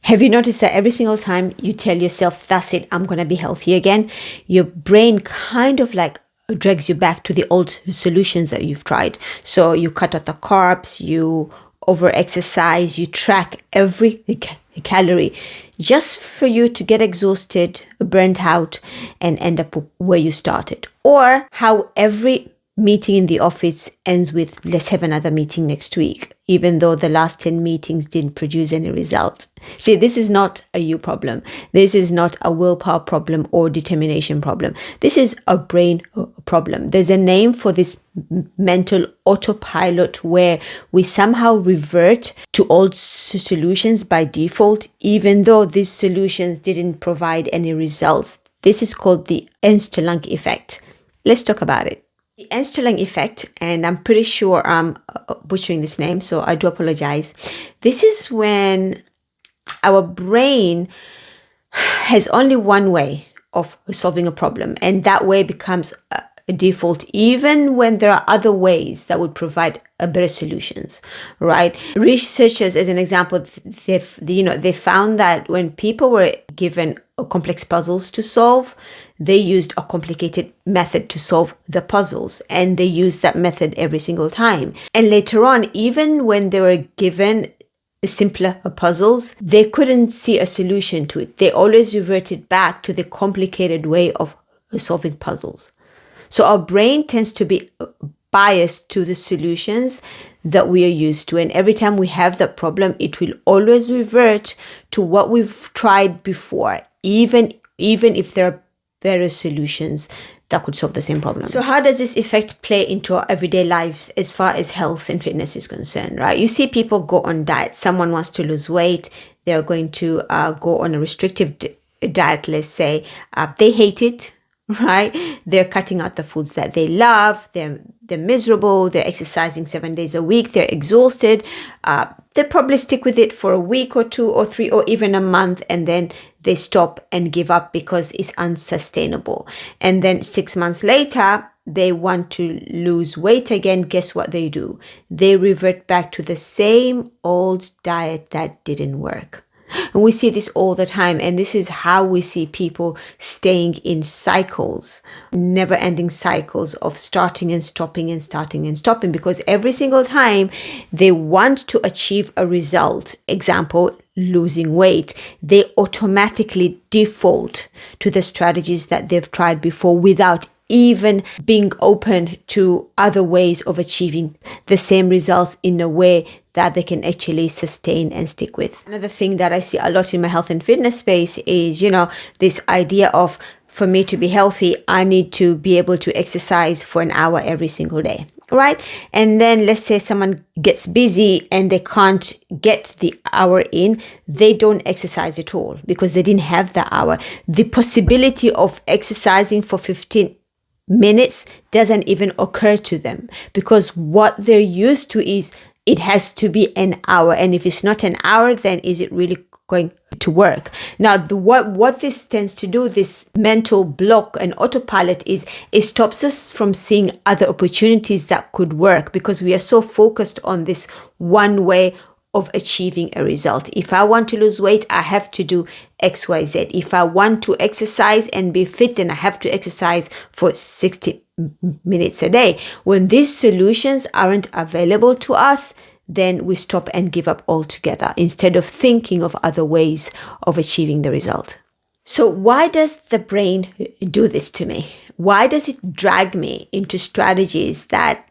Have you noticed that every single time you tell yourself, that's it, I'm going to be healthy again, your brain kind of like drags you back to the old solutions that you've tried. So you cut out the carbs, you over exercise, you track every calorie just for you to get exhausted, burnt out, and end up where you started. Or how every meeting in the office ends with, let's have another meeting next week, even though the last 10 meetings didn't produce any result. See, this is not a you problem. This is not a willpower problem or determination problem. This is a brain problem. There's a name for this mental autopilot where we somehow revert to old solutions by default, even though these solutions didn't provide any results. This is called the Einstellung effect. Let's talk about it. The Einstellung effect, and I'm pretty sure I'm butchering this name, so I do apologize. This is when our brain has only one way of solving a problem, and that way becomes a default, even when there are other ways that would provide a better solutions, right? Researchers, as an example, they found that when people were given complex puzzles to solve, they used a complicated method to solve the puzzles, and they used that method every single time. And later on, even when they were given simpler puzzles, they couldn't see a solution to it. They always reverted back to the complicated way of solving puzzles. So our brain tends to be biased to the solutions that we are used to. And every time we have that problem, it will always revert to what we've tried before, even if there are better solutions that could solve the same problem. So how does this effect play into our everyday lives as far as health and fitness is concerned, right? You see people go on diets. Someone wants to lose weight. They're going to go on a restrictive diet, let's say. They hate it, right? They're cutting out the foods that they love. They're miserable. They're exercising 7 days a week. They're exhausted. They'll probably stick with it for a week or 2 or 3 or even a month, and then they stop and give up because it's unsustainable. And then 6 months later, they want to lose weight again. Guess what they do? They revert back to the same old diet that didn't work. And we see this all the time. And this is how we see people staying in cycles, never-ending cycles of starting and stopping and starting and stopping, because every single time they want to achieve a result, example, losing weight, they automatically default to the strategies that they've tried before without even being open to other ways of achieving the same results in a way that they can actually sustain and stick with. Another thing that I see a lot in my health and fitness space is, this idea of, for me to be healthy, I need to be able to exercise for an hour every single day, right? And then let's say someone gets busy and they can't get the hour in, they don't exercise at all because they didn't have the hour. The possibility of exercising for 15 minutes doesn't even occur to them, because what they're used to is it has to be an hour. And if it's not an hour, then is it really going to work? Now, what this tends to do, this mental block and autopilot, is it stops us from seeing other opportunities that could work, because we are so focused on this one way of achieving a result. If I want to lose weight, I have to do X, Y, Z. If I want to exercise and be fit, then I have to exercise for 60 minutes a day. When these solutions aren't available to us, then we stop and give up altogether instead of thinking of other ways of achieving the result. So why does the brain do this to me? Why does it drag me into strategies that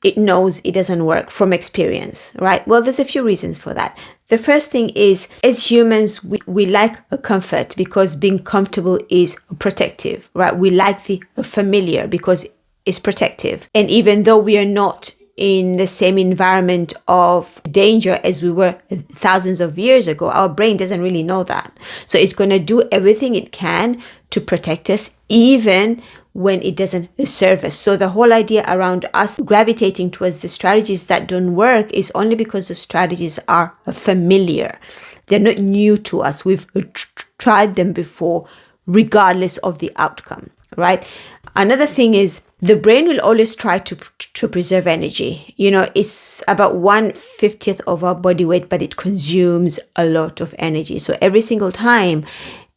it knows it doesn't work from experience, right? Well, there's a few reasons for that. The first thing is, as humans, we like a comfort because being comfortable is protective, right? We like the familiar because it's protective. And even though we are not in the same environment of danger as we were thousands of years ago, our brain doesn't really know that. So it's going to do everything it can to protect us, even when it doesn't serve us. So the whole idea around us gravitating towards the strategies that don't work is only because the strategies are familiar. They're not new to us. We've tried them before, regardless of the outcome, right? Another thing is, The brain will always try to preserve energy. It's about 1/50 of our body weight, but it consumes a lot of energy. So every single time,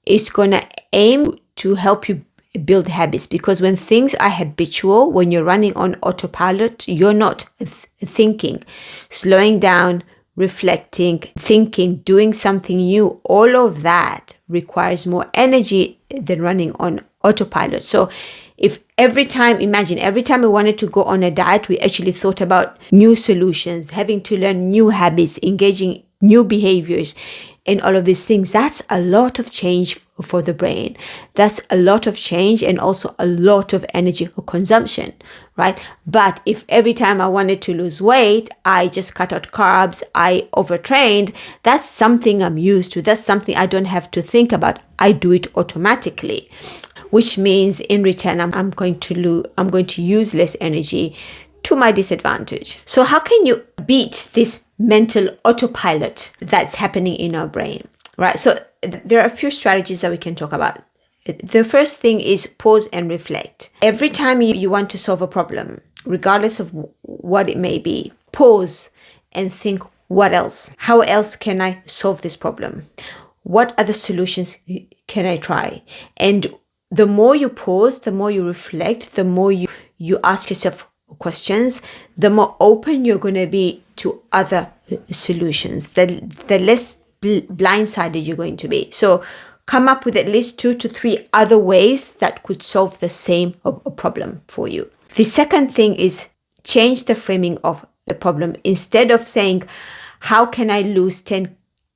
it's going to aim to help you build habits, because when things are habitual, when you're running on autopilot, you're not thinking. Slowing down, reflecting, thinking, doing something new, all of that requires more energy than running on autopilot. So if imagine every time we wanted to go on a diet, we actually thought about new solutions, having to learn new habits, engaging new behaviors, and all of these things, that's a lot of change for the brain. That's a lot of change and also a lot of energy consumption, right? But if every time I wanted to lose weight, I just cut out carbs, I overtrained, that's something I'm used to. That's something I don't have to think about. I do it automatically, which means in return, I'm going to use less energy to my disadvantage. So how can you beat this mental autopilot that's happening in our brain, right? So there are a few strategies that we can talk about. The first thing is pause and reflect. Every time you want to solve a problem, regardless of what it may be, pause and think, what else? How else can I solve this problem? What other solutions can I try? And the more you pause, the more you reflect, the more you ask yourself questions, the more open you're going to be to other solutions, the less blindsided you're going to be. So come up with at least 2 to 3 other ways that could solve the same problem for you. The second thing is change the framing of the problem. Instead of saying, how can I lose 10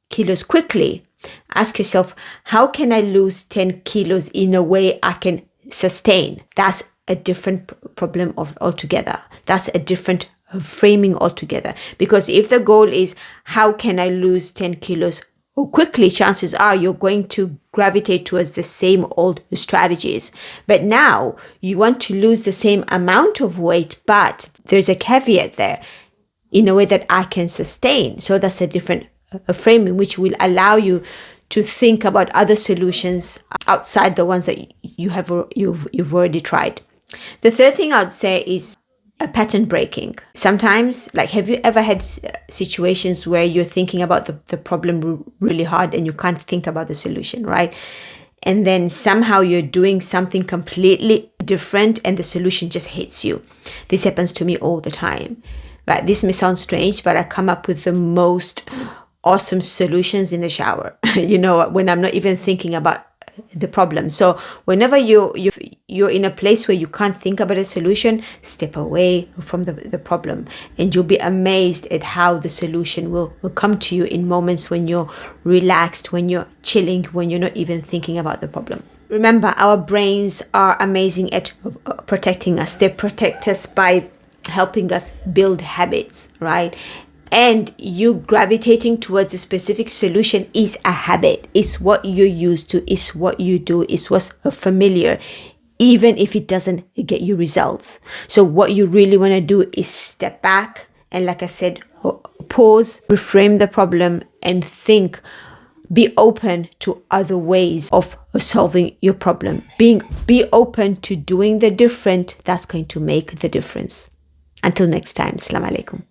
kilos quickly? Ask yourself, how can I lose 10 kilos in a way I can sustain? That's a different problem altogether. That's a different framing altogether. Because if the goal is, how can I lose 10 kilos quickly, chances are you're going to gravitate towards the same old strategies. But now you want to lose the same amount of weight, but there's a caveat there, in a way that I can sustain. So that's a different framing, which will allow you to think about other solutions outside the ones that you've already tried. The third thing I would say is a pattern breaking. Sometimes, have you ever had situations where you're thinking about the problem really hard and you can't think about the solution, right? And then somehow you're doing something completely different and the solution just hits you. This happens to me all the time, right? This may sound strange, but I come up with the most awesome solutions in the shower, when I'm not even thinking about the problem. So whenever you're in a place where you can't think about a solution, step away from the problem, and you'll be amazed at how the solution will come to you in moments when you're relaxed, when you're chilling, when you're not even thinking about the problem. Remember, our brains are amazing at protecting us. They protect us by helping us build habits, right? And you gravitating towards a specific solution is a habit. It's what you're used to. It's what you do. It's what's familiar, even if it doesn't get you results. So what you really want to do is step back and, like I said, pause, reframe the problem, and think. Be open to other ways of solving your problem. Be open to doing the different. That's going to make the difference. Until next time, Assalamu alaikum.